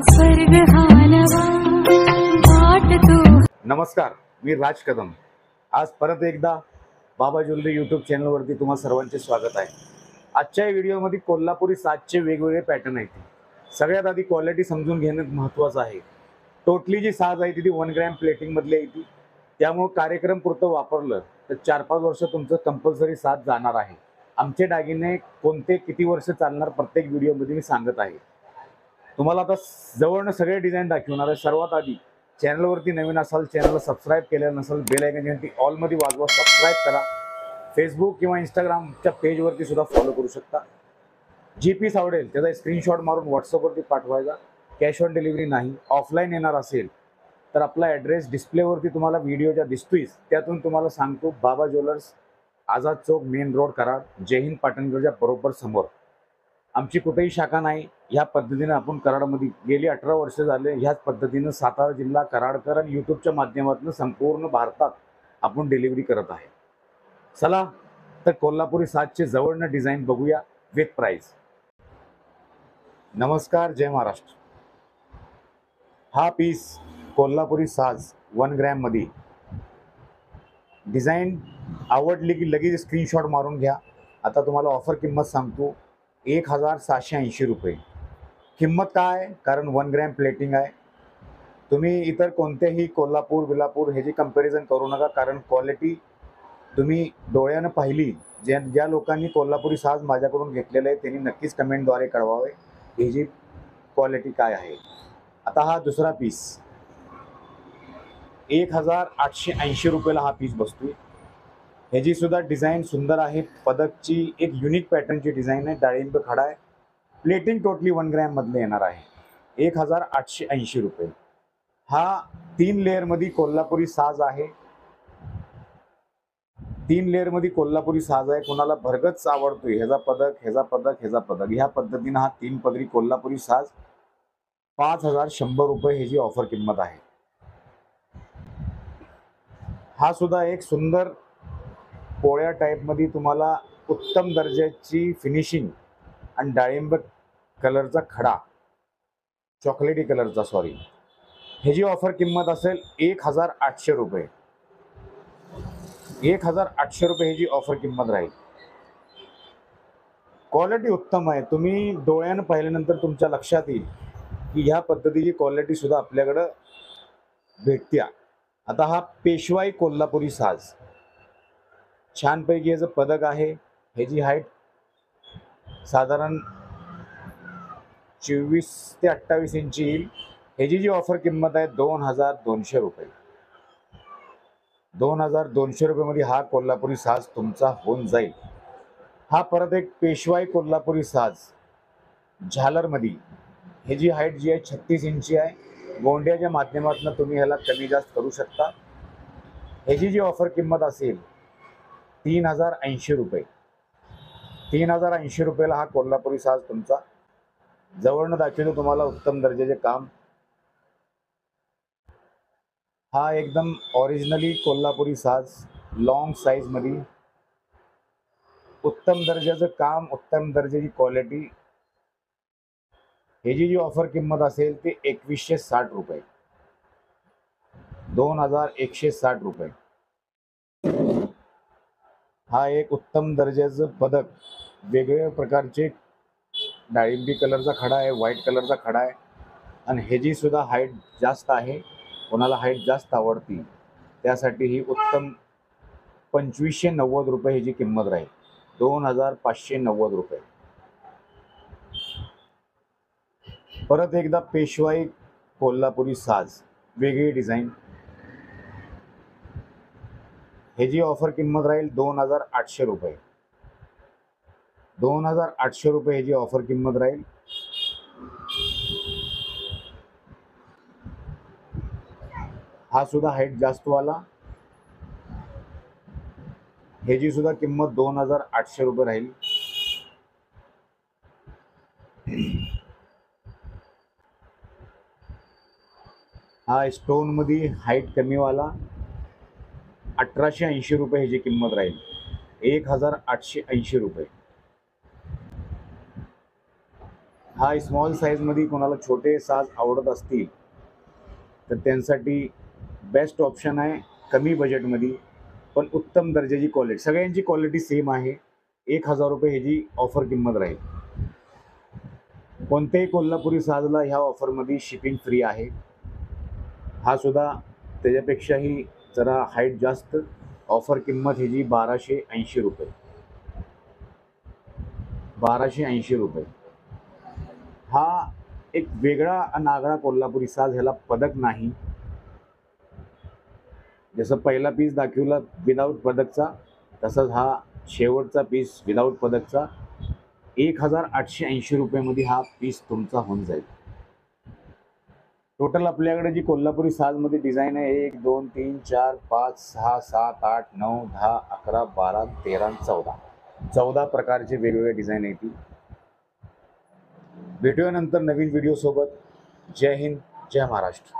स्वर्ग हा नवा वाटतो। नमस्कार, मी राज कदम। आज परत एकदा बाबा ज्वेलरी यूट्यूब चॅनलवरती तुम्हा सर्वांचे स्वागत आहे। आजच्या व्हिडिओमध्ये कोल्हापुरी साजचे वेगवेगळे पॅटर्न आहेत। सगळ्यात आधी क्वालिटी समजून घेणं महत्त्वाचं आहे। टोटली जी साज आहे ती 1 ग्रॅम प्लेटिंगमधली आहे ती, त्यामुळे कार्यक्रम पुरतं वापरलं तर 4-5 वर्ष तुमचं कंपल्सरी साज जाणार आहे। आमचे दागिने कोणते किती वर्ष चालणार प्रत्येक व्हिडिओमध्ये मी सांगत आहे। तुम्हाला आता जवळनं सगळे डिझाईन दाखवणार आहे। सर्वात आधी चॅनलवरती नवीन असाल, चॅनलला सबस्क्राईब केलेलं नसेल, बेल आयकॉन घंटी ऑलमध्ये वाजवा, सबस्क्राईब करा। फेसबुक किंवा इंस्टाग्रामच्या पेजवरती सुद्धा फॉलो करू शकता। जी पीस आवडेल त्याचा स्क्रीनशॉट मारून व्हॉट्सअपवरती पाठवायचा। कॅश ऑन डिलिव्हरी नाही। ऑफलाईन येणार असेल तर आपला ॲड्रेस डिस्प्लेवरती तुम्हाला व्हिडिओच्या दिसतोयच, त्यातून तुम्हाला सांगतो बाबा jewellers, Azad Chowk, main road, Karad, जय हिंद पाटणगडच्या बरोबर समोर। आमची कुठेही शाखा नाही। ह्या पद्धतीने आपण कराडमध्ये गेली 18 वर्ष झाले ह्याच पद्धतीनं सातारा जिल्हा, कराडकर आणि यूट्यूबच्या माध्यमातून संपूर्ण भारतात आपण डिलिव्हरी करत आहे। चला तर कोल्हापुरी साजचे जवळनं डिझाईन बघूया विथ प्राइस। नमस्कार, जय महाराष्ट्र। हा पीस कोल्हापुरी साज 1 ग्रॅम मध्ये। डिझाईन आवडली की लगेच स्क्रीनशॉट मारून घ्या। आता तुम्हाला ऑफर किंमत सांगतो, 1780 रुपये किंमत। काय? कारण 1 ग्रॅम प्लेटिंग आहे। तुम्ही इतर कोणत्याही कोल्हापूर विलापूर ह्याची कंपॅरिझन करू नका, कारण क्वालिटी तुम्ही डोळ्यानं पाहिली। ज्या लोकांनी कोल्हापुरी साज माझ्याकडून घेतलेलं आहे त्यांनी नक्कीच कमेंटद्वारे कळवावे ह्याची क्वालिटी काय आहे। आता हा दुसरा पीस 1880 रुपयाला हा पीस बसतोय। ह्याची सुद्धा डिझाईन सुंदर आहे। पदकची एक युनिक पॅटर्नची डिझाईन आहे। डाळिंब खडा आहे। प्लेटिंग टोटली 1 ग्रॅम मधले येणार आहे। 1880 रुपये। हा 3 लेअर मध्ये कोल्हापुरी साज आहे। 3 लेअर मध्ये कोल्हापुरी साज आहे। कोणाला भरगच आवडतोय ह्याचा पदक, ह्याचा पदक, ह्याचा पदक, ह्या पद्धतीनं हा 3 पदरी कोल्हापुरी साज 5100 रुपये ह्याची ऑफर किंमत आहे। हा सुद्धा एक सुंदर पोळ्या टाईप मध्ये तुम्हाला उत्तम दर्जाची फिनिशिंग आणि डाळिंब कलरचा खडा, चॉकलेटी कलरचा, सॉरी, ह्याची ऑफर किंमत असेल 1800 रुपये। 1800 रुपये ह्याची ऑफर किंमत राहील। क्वालिटी उत्तम आहे। तुम्ही डोळ्यानं पाहिल्यानंतर तुमच्या लक्षात येईल की ह्या पद्धतीची क्वालिटी सुद्धा आपल्याकडं भेटत्या। आता हा पेशवाई कोल्हापुरी साज, छानपैकी याचं पदक आहे। ह्याची हाईट साधारण 24 ते 28 इंची येईल। ह्याची जी ऑफर किंमत आहे 2200 रुपये। 2200 रुपयामध्ये हा कोल्हापुरी साज तुमचा होऊन जाईल। हा परत एक पेशवाई कोल्हापुरी साज झालरमध्ये। ह्याची हाईट जी आहे 36 इंची आहे। गोंड्याच्या माध्यमातून तुम्ही ह्याला कमी जास्त करू शकता। ह्याची जी ऑफर किंमत असेल 3080 रुपये। 3080 रुपयाला हा कोल्हापुरी साज तुमचा। जवळनं दाखवतो तुम्हाला उत्तम दर्जाचे काम। हा एकदम ओरिजिनली कोल्हापुरी साज, लॉन्ग साईज मध्ये, उत्तम दर्जाचं काम, उत्तम दर्जाची क्वालिटी। ह्याची जी ऑफर किंमत असेल ते 2160 रुपये। 2160 रुपये। हा एक उत्तम दर्जाचं पदक, वेगवेगळ्या प्रकारचे डाळिंबी कलरचा खडा आहे, व्हाईट कलरचा खडा आहे, आणि ह्याची सुद्धा हाईट जास्त आहे। कोणाला हाईट जास्त आवडती त्यासाठी ही उत्तम 2590 रुपये ह्याची किंमत राहील। 2590 रुपये। परत एकदा पेशवाई कोल्हापुरी साज, वेगळी डिझाईन। ह्याची ऑफर किंमत राहील 2800 रुपये। 2800 रुपये ह्याची ऑफर किंमत राहील। हा सुद्धा हाईट जास्तवाला, ह्याची सुद्धा किंमत 2800 रुपये राहील। हा स्टोन मध्ये हाईट कमीवाला 1880 रुपये ह्याची किंमत राहील। 1880 रुपये। हा स्मॉल साईजमध्ये कोणाला छोटे साज आवडत असतील तर त्यांसाठी बेस्ट ऑप्शन आहे. कमी बजेटमध्ये पण उत्तम दर्जाची क्वालिटी, सगळ्यांची क्वालिटी सेम आहे. 1000 रुपये ह्याची ऑफर किंमत राहील. कोणत्याही कोल्हापुरी साजला ह्या ऑफरमध्ये शिपिंग फ्री आहे. हा सुद्धा त्याच्यापेक्षाही जरा हाईट जास्त. ऑफर किंमत ह्याची 1280 रुपये. 1280 रुपये. हा एक वेगळा नागळा कोल्हापुरी साज, ह्याला पदक नाही. जसं पहिला पीस दाखवला विदाऊट पदकचा, तसंच हा शेवटचा पीस विदाऊट पदकचा. 1880 रुपयामध्ये हा पीस तुमचा होऊन जाईल. टोटल आपल्याकडे जी कोल्हापुरी साजमध्ये डिझाईन आहे 1 2 3 4 5 6 7 8 9 10 11 12 13 14 प्रकारचे वेगवेगळे डिझाईन आहेत. भेटूया नंतर नवीन व्हिडिओ सोबत. जय हिंद, जय महाराष्ट्र.